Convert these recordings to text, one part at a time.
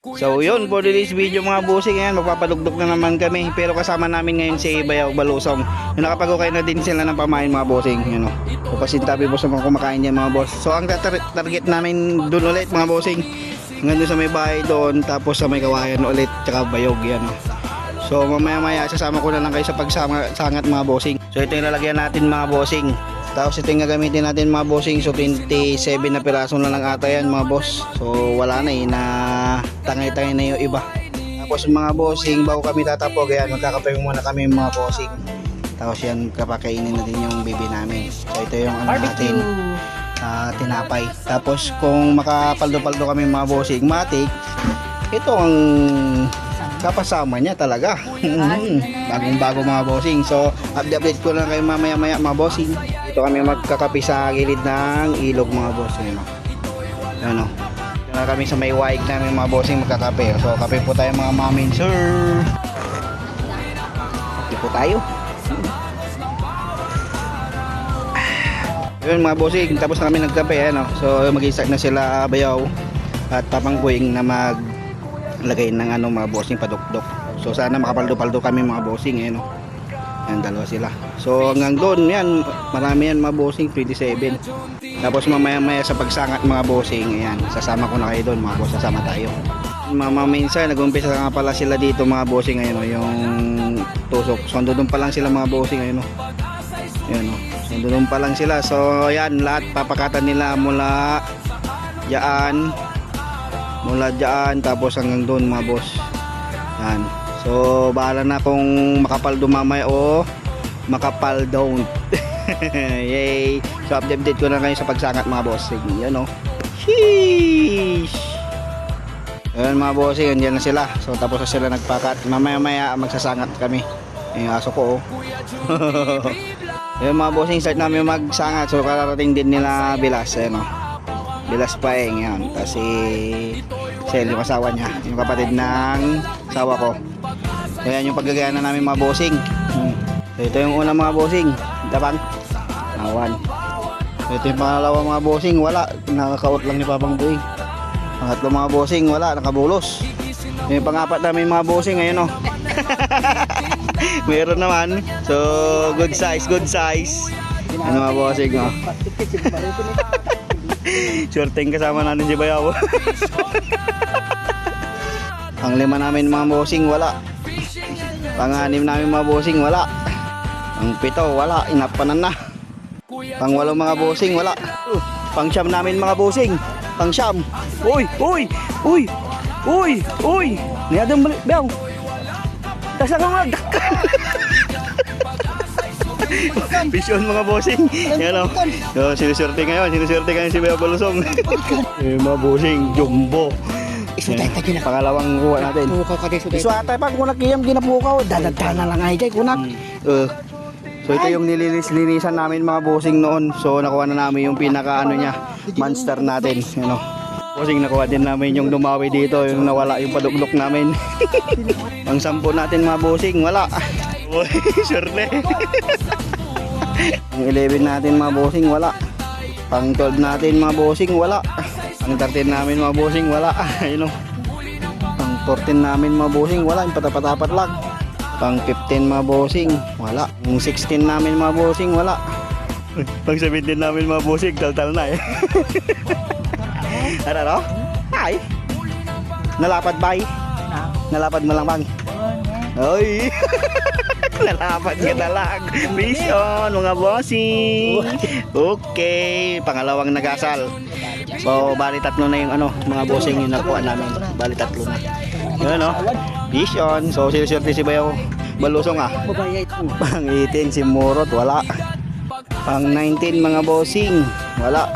So yun, for today's video mga bossing, ayan, magpapalugdok na naman kami. Pero kasama namin ngayon si Bayaw Balusong. Yung nakapag-ukay na din sila ng pamain mga bossing, yun o. Papasintabi boss mga kumakain niya mga boss. So ang target namin dun ulit mga bossing, hanggang dun sa may bahay doon, tapos sa may kawayan ulit, tsaka bayog yan o. So mamaya sasama ko na lang kayo sa pagsangat mga bossing. So ito yung lalagyan natin mga bossing. Tapos ito yung gagamitin natin mga bossing. So 27 na piraso na lang ata yan mga boss. So wala na eh, na tangay-tangay na yung iba. Tapos mga bossing, bago kami tatapog, ayan, magkakape muna kami mga bossing. Tapos yan, kapakainin na din yung baby namin. So ito yung ano natin, tinapay. Tapos kung makapaldo-paldo kami mga bossing, matik, ito ang kapasama niya talaga. Bagong-bago mga bossing. So update ko lang kayo mamaya-maya mga bossing. Dito kami magkakape sa gilid ng ilog mga bossing. Ano? Dito na kami sa may waig namin mga bossing magkakape. So kape po tayo mga mamin sir. Kape po tayo. Yun mga bossing, tapos na kami nagkape ano. So mag-i-start na sila Bayaw at Papangguing na maglagay ng ano mga bossing padukdok. So sana makapaldo-paldo kami mga bossing no. Yan, dalawa sila. So hanggang doon yan, marami yan mga bossing, 27. Tapos mamaya sa pagsangat mga bossing, ayan, sasama ko na kayo doon mga boss, sasama tayo. Minsan nag-umpisa nga pala sila dito mga bossing, ayun, yung tusok. So doon pa lang sila mga bossing, ayun. Ayun, so doon pa lang sila. So ayan, lahat papakatan nila mula diyan tapos hanggang doon mga boss. Yan. So bahala na kung makapal dumamay o makapal don't. Yay. So update ko na kayo sa pagsangat mga boss. Yan o. Sheesh. Yan mga boss, yan na sila. So tapos na sila nagpakat. Mamaya magsasangat kami. Yung aso ko oh. Yan mga bossing, start namin magsangat. So kararating din nila Bilas. Yan o. Bilas Paeng yan. Kasi Sel, yung asawa niya, yung kapatid ng asawa ko. So yan yung paggagaya na namin mga bossing. So ito yung una mga bossing, dabang awan. So ito yung pangalawa mga bossing, wala, nakakaot lang ni Papang Buing. Pangatlo mga bossing, wala, nakabulos. Yung pangapat namin mga bossing, ayun o. Meron naman. So good size. Ano mga bossing o. Shorting kasama natin si Bayaw. Ang lima namin mga bossing, wala. Pang-anim namin mga bossing, wala. Ang pito, wala, inapanan na. Pang-walo mga bossing, wala. Pang-siyam namin mga bossing, pang-siyam. Uy! Niyadang balik, Bayaw. Tasa ka magdakkan. Vision mga bossing. Yan o. So, sinuswerte ngayon si Bayaw Balusong. Mga bossing, jumbo. Pangalawang kuha natin. Iswatay pag kunak iyam ginapukaw, dadagdana lang ay kay kunak. So ito yung nililinisan namin mga bossing noon. So nakuha na namin yung pinaka ano niya, monster natin, you know. Bossing, nakuha din namin yung dumawi dito, yung nawala yung padukdok namin. Ang 10 natin mga bossing, wala. Uy, sure na. Ang 11 natin mga bossing, wala. Pang 12 natin mga bossing, wala. Pang 13 namin mga bossing, wala. Ayun o. Pang 14 namin mga bossing, wala. Yung patapatapat lang. Pang 15 mga bossing, wala. Pang 16 namin mga bossing, wala. Pang 17 namin mga bossing, tal-tal na eh. Ano? Ay! Nalapad ba eh? Nalapad mo lang bang? Ay! Nalapad ka na lang. Vision mga bossing. Okay, pangalawang nagasal. So bali 3 na yung ano, mga bossing yung nakuha namin. Bali 3 na. Yun o, Vision. So sinusurte si Bayaw Balusong Pang 18 si Murot, wala. Pang 19 mga bossing, wala.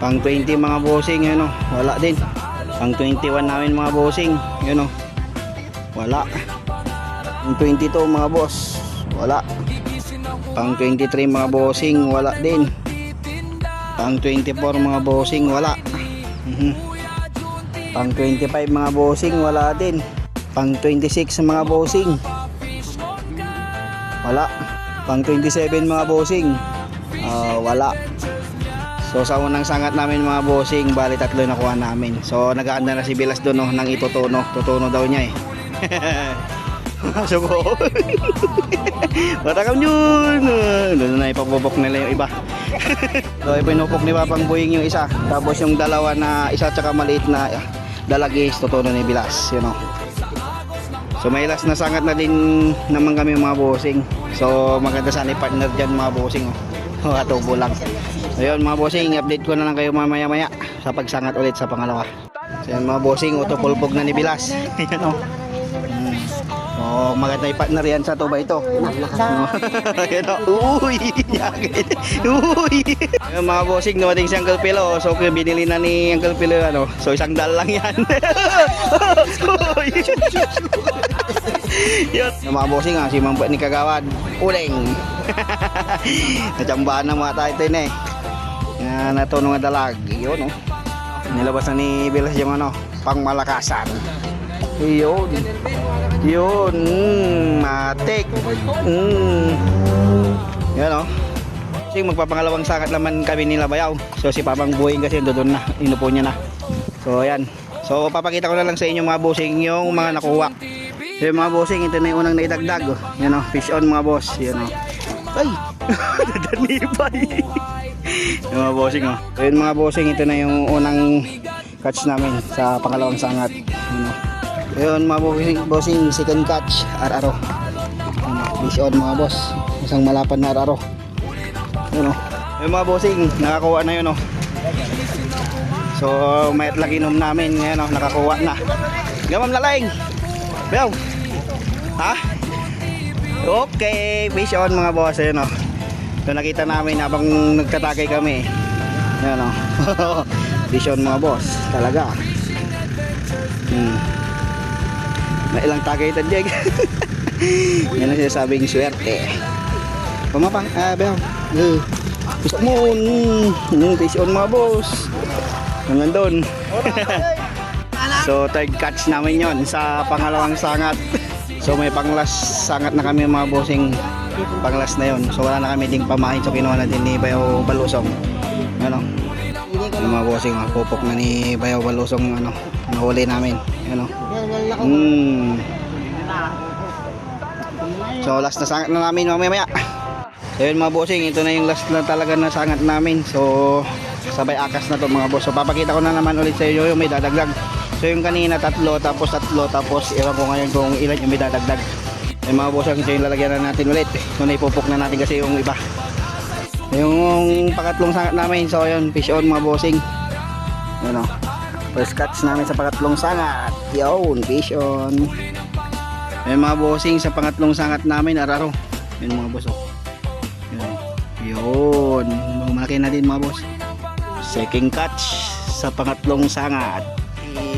Pang 20 mga bossing, yun o, wala din. Pang 21 namin mga bossing, yun o, wala. Pang 22 mga boss, wala. Pang 23 mga bossing, wala din. Pang 24 mga bossing, wala. Pang 25 mga bossing, wala din. Pang 26 mga bossing, wala. Pang 27 mga bossing, wala. So sa unang sangat namin mga bossing, bali 3 nakuha namin. So nag-aanda na si Bilas doon, no, ng itutuno. Tutuno daw niya eh. Suko. Matakam yun. Doon na ipapubok nila yung iba. So ipinupok ni Papang Boying yung isa. Tapos yung dalawa na isa tsaka maliit na dalagis, tutuno ni Bilas, you know. So may last na sangat na din naman kami mga bossing. So maganda sana partner dyan mga bossing, oh. Katubo lang. So yun mga bossing, update ko na lang kayo mamaya maya sa pagsangat ulit sa pangalawa. So yun mga bossing, utopulpog na ni Bilas. Yan o. So maganda yung partner yan sa tuba ito. Yan o. Uy! Uy! Yung mga bossing, numating si Uncle Pilo. So binili na ni Uncle Pilo, ano. So $1 lang yan. Yun. Yung mga bossing, si Mambo ni Kagawad. Uling! Natsambahan ng mga tayo ito yun eh. Natuno nga dalag. Yun, oh. Nilabas na ni Bilas yung ano, pangmalakasan. Yun. Yun. Matik. Yun, oh. Kasi magpapangalawang sangat naman kami nila Bayaw. So si Papang Boying kasi doon na. Inupo niya na. So ayan. So papakita ko na lang sa inyo mga bossing yung mga nakuha. So yung mga bossing, ito na yung unang naidagdag. Oh. Yan, oh. Fish on mga boss. Yan, oh. Ay! Dadanipay! Yung mga bossing, oh. So yun mga bossing, ito na yung unang catch namin sa pangalawang sangat. Yun mga bossing, second catch, araro. Fish on mga boss. Isang malapad na araro. Yun, oh. Yung mga bossing, nakakuha na yun, oh. So mayat lagi inom namin ngayon, oh. Nakakuha na. Gamam na laing! Bayaw! Ha? Okay, fish on mga boss. Ayun, oh. So nakita namin habang nagtatagay kami. Yan, oh. Fish on mga boss. Talaga. May ilang tagay tadyeg. Yan ang sinasabing swerte. Pumapang, bayaw. Gusto mo. Fish on mga boss. Hanggang doon. So third catch namin yon sa pangalawang sangat. So may panglas sangat na kami mga bossing, panglas na yon. So wala na kami ding pamahin, so kinuha na din ni Bayaw Balusong. Ano? Yung mga bossing, pupok na ni Bayaw Balusong, ano, nahuli namin. Ano? So last na sangat na namin mamaya. So yun mga bossing, ito na yung last na talaga na sangat namin. So sabay akas na to mga boss. So papakita ko na naman ulit sa inyo yung may dadagdag. So yung kanina 3, tapos iwan ko ngayon kung ilan yung may dadagdag. Yung mga boss, so yung lalagyan na natin ulit. So naipupok na natin kasi yung iba. Yung pangatlong sangat namin, so yun, fish on mga bossing. Yun, o. First catch namin sa pangatlong sangat. Yun, fish on. Yung mga bossing, sa pangatlong sangat namin, araro. Yun mga boss, o. Yun. Malaki na din mga boss. Second catch sa pangatlong sangat.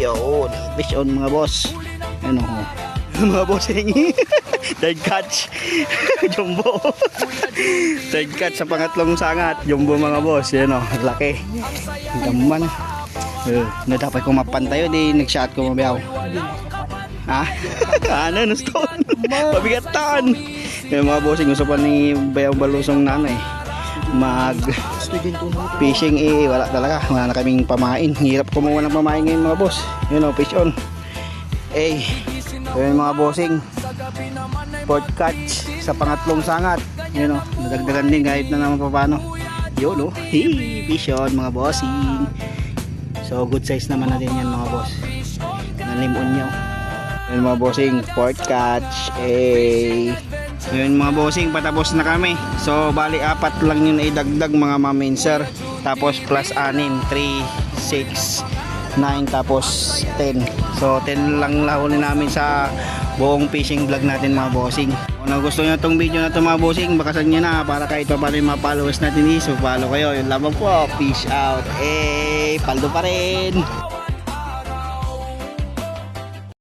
Yun, fish on mga boss. Ano ho? Mga bossing. Third catch. Jumbo. Third catch sa pangatlong sangat. Jumbo mga boss. Yan o, laki. Gaman. Na dapat kung mapantayo, di nag-shot ko mabiyaw. Ha? Ano, stone? Pabigatan. Yung mga bossing, gusto pa ni Bayaw Balusong nanay mag fishing, wala talaga, wala na kaming pamain. Hirap kumuha ng pamain ngayon mga boss. Yun o, fish on. Yun mga bossing, fourth catch sa pangatlong sangat. Yun o, nadagdagan din kahit na naman paano. Yun o, fish on mga bossing. So good size naman natin yan mga boss. Nalimon nyo. Yun mga bossing, fourth catch. Yun mga bossing, patapos na kami. So bali 4 lang yun idagdag mga maminser. Tapos plus 6, 3, 6, 9, tapos 10. So 10 lang lahuli namin sa buong fishing vlog natin mga bossing. Kung gusto nyo itong video na ito mga bossing, bakasan nyo na para kahit pa paano yung mga followers natin. So follow kayo. Yung lamang po, fish out. Paldo pa rin.